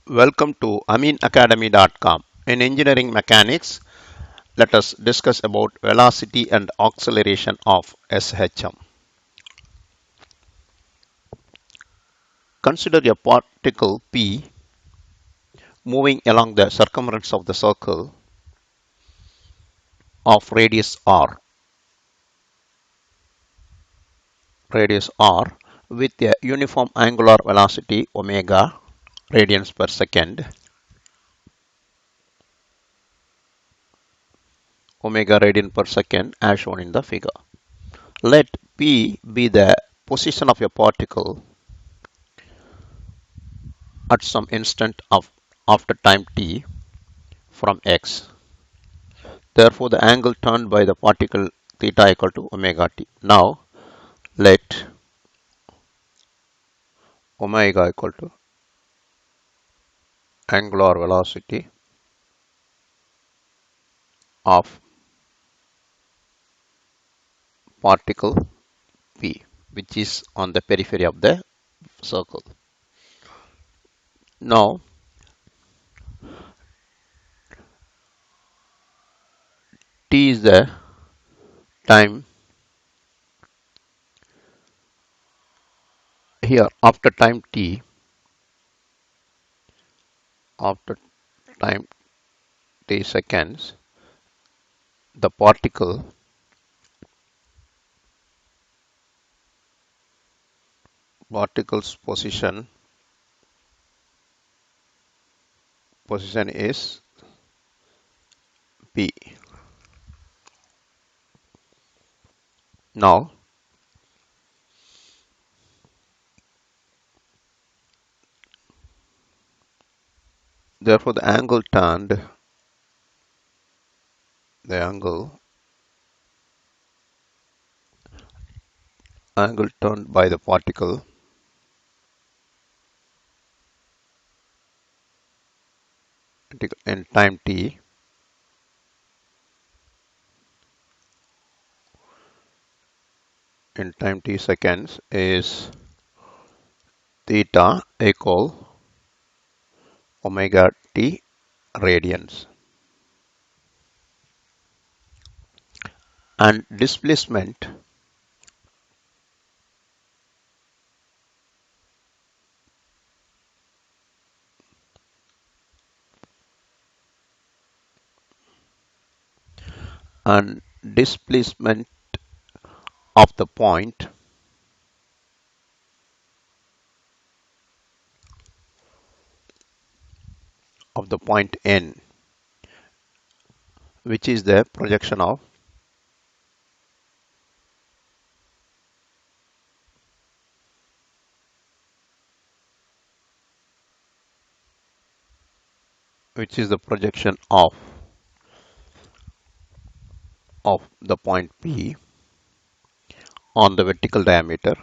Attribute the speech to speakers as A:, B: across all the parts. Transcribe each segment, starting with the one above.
A: Welcome to aminacademy.com. In engineering mechanics, let us discuss about velocity and acceleration of SHM. Consider a particle P moving along the circumference of the circle of radius r with a uniform angular velocity omega radian per second as shown in the figure. Let P be the position of a particle at some instant of after time t from x. Therefore, the angle turned by the particle theta equal to omega t. Now, let omega equal to angular velocity of particle p, which is on the periphery of the circle. Now, t is the time here after time t, after time t seconds, the particle's position is p. Now, therefore, the angle turned by the particle in time t seconds is theta equal omega t radians, and displacement and displacement of the point n, which is the projection of the point P on the vertical diameter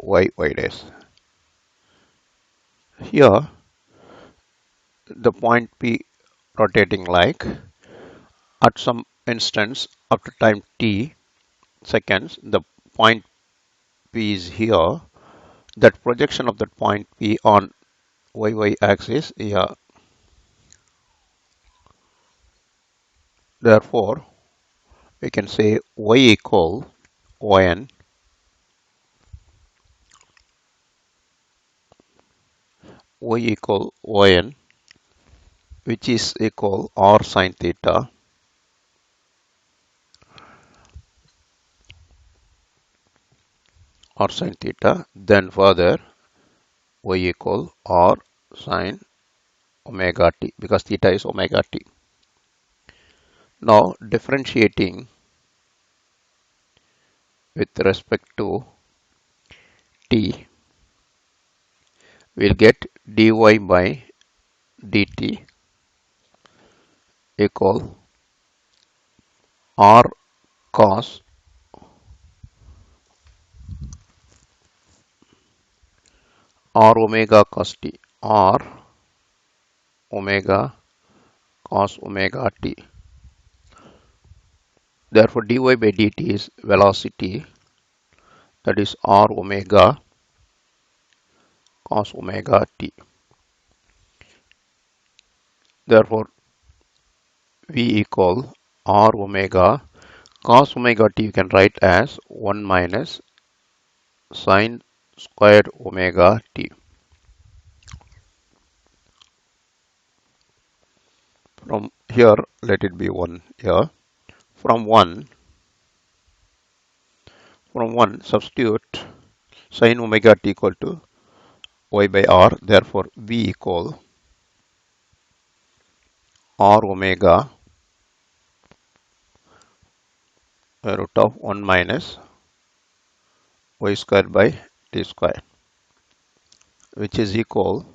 A: y dash. Here, the point P rotating like at some instance after time t seconds, the point P is here. That projection of that point P on y axis here. Therefore, we can say y equal yn which is equal r sine theta then further y equal r sine omega t because theta is omega t. Now differentiating with respect to t, we'll get dy by dt equal r cos r omega cos t, r omega cos omega t. Therefore, dy by dt is velocity, that is r omega cos omega t. Therefore, v equal r omega cos omega t you can write as 1 minus sine squared omega t. From here, let it be 1 here. From 1, substitute sine omega t equal to y by r. Therefore, v equal r omega root of 1 minus y square by t square, which is equal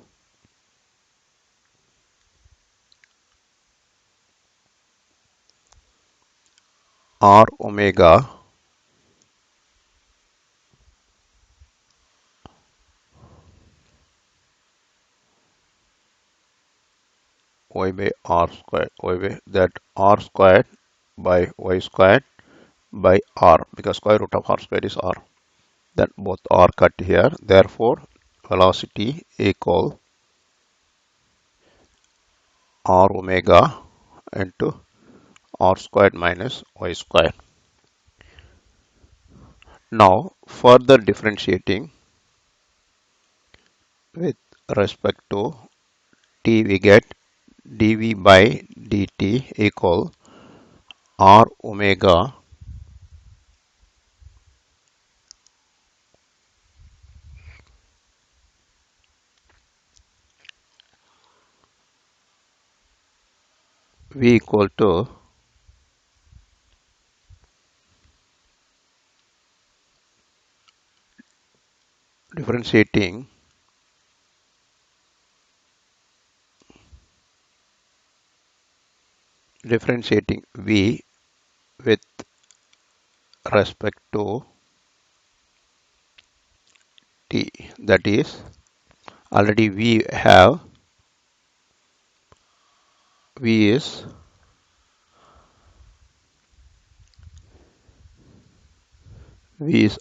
A: r omega y by r squared, y by that r squared by y squared by r, because square root of r squared is r. Then both are cut here. Therefore, velocity equal r omega into r squared minus y squared. Now, further differentiating with respect to t, we get dv by dt equal r omega v equal to differentiating v with respect to t, that is already we have v is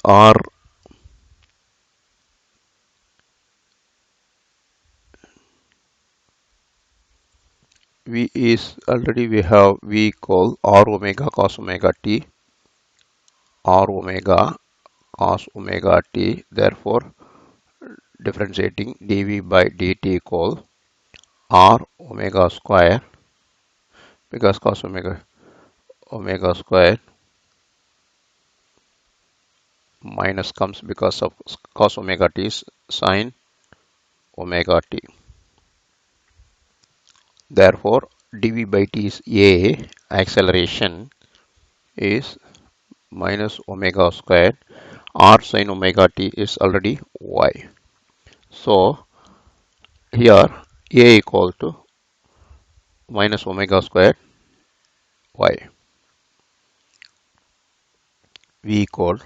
A: r v is already we have v equal r omega cos omega t, r omega cos omega t. Therefore, differentiating dv by dt equal r omega square, because cos omega square minus comes because of cos omega t is sine omega t. Therefore, dv by t is a, acceleration is minus omega square, r sine omega t is already y. So, here a equal to minus omega square y. V equal.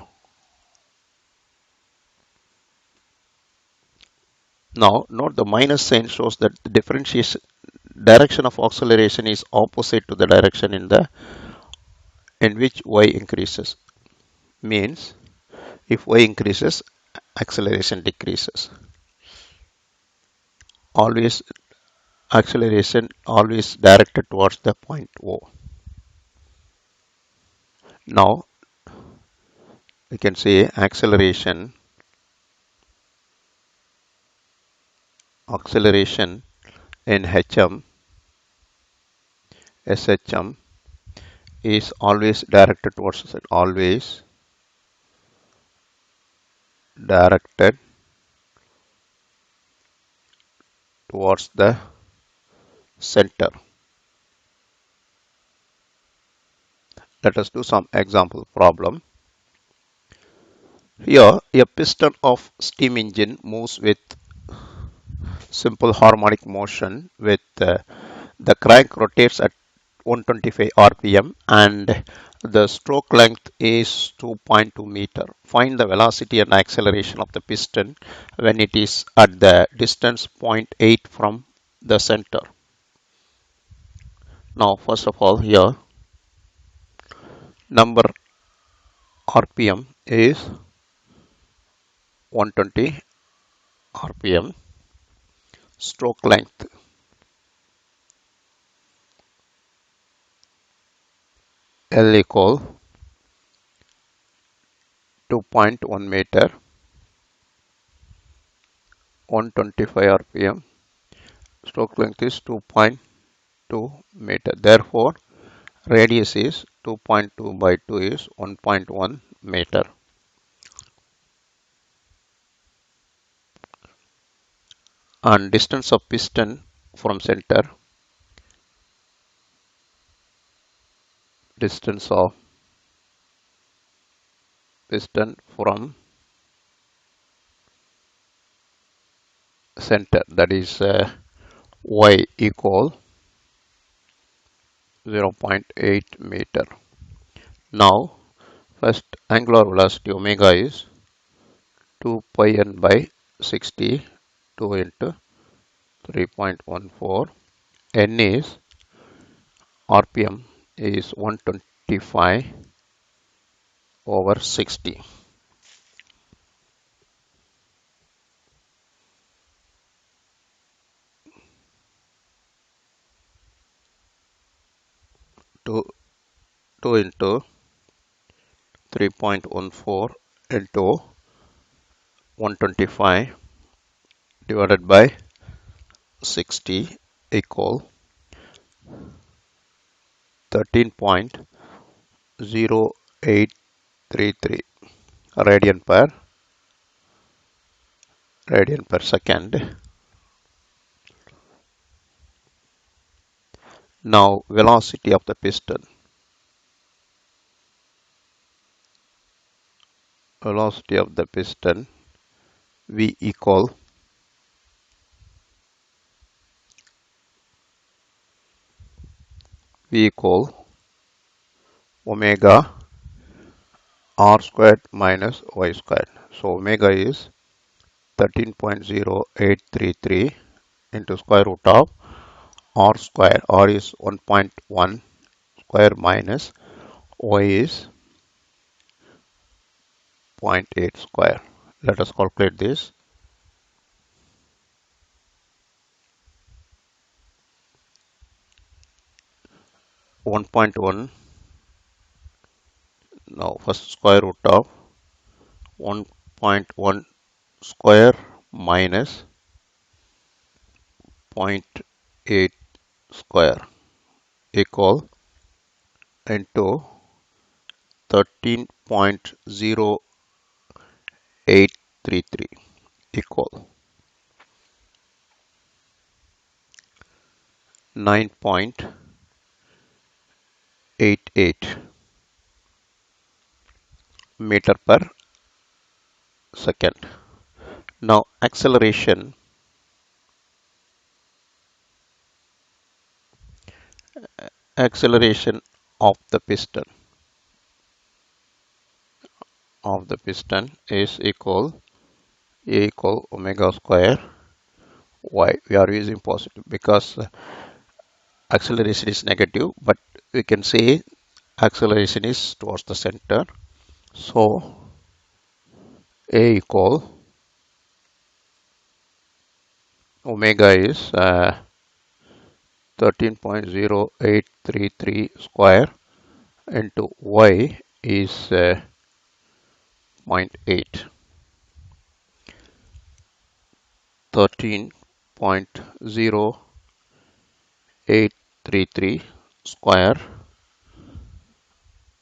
A: Now, note the minus sign shows that the differentiation direction of acceleration is opposite to the direction in which y increases. Means, if y increases, acceleration decreases. Always acceleration always directed towards the point O. Now, we can say acceleration in HM, SHM is always directed towards the center, always directed towards the center. Let us do some example problem. Here, a piston of steam engine moves with simple harmonic motion with the crank rotates at 125 rpm and the stroke length is 2.2 meter. Find the velocity and acceleration of the piston when it is at the distance 0.8 from the center. Now, first of all, here Number RPM is 120 RPM. Stroke length L equal 2.1 meter, 125 RPM. Stroke length is 2.2 meter. Therefore, radius is 2.2 by 2 is 1.1 meter. And distance of piston from center, distance of piston from center, that is y equal 0.8 meter. Now, first angular velocity omega is 2 pi n by 60, 2 into 3.14. N is RPM is 125 over 60. Two, 2 into 3.14 into 125 divided by 60 equal 13.0833 radian per second. Now velocity of the piston. Velocity of the piston V equal omega r squared minus y squared. So omega is 13.0833 into square root of r square. R is 1.1 square minus y is 0.8 square. Let us calculate this. 1.1. Now first square root of 1.1 square minus 0.8 square equal into 13.0833 equal 9.88 meter per second. Now acceleration of the piston is equal omega square y. We are using positive because acceleration is negative, but we can say acceleration is towards the center. So A equal omega is 13.0833 square into y is 0.8. 13.0833 square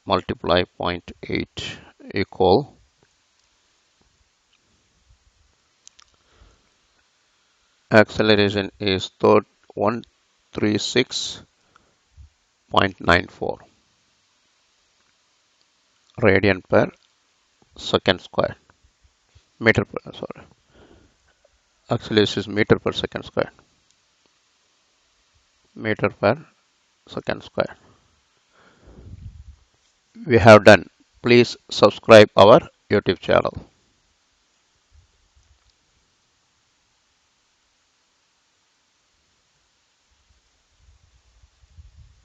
A: multiply 0.8 equal acceleration is 136.94 radian per second square. Acceleration is meter per second square. Meter per second square. We have done. Please subscribe our YouTube channel.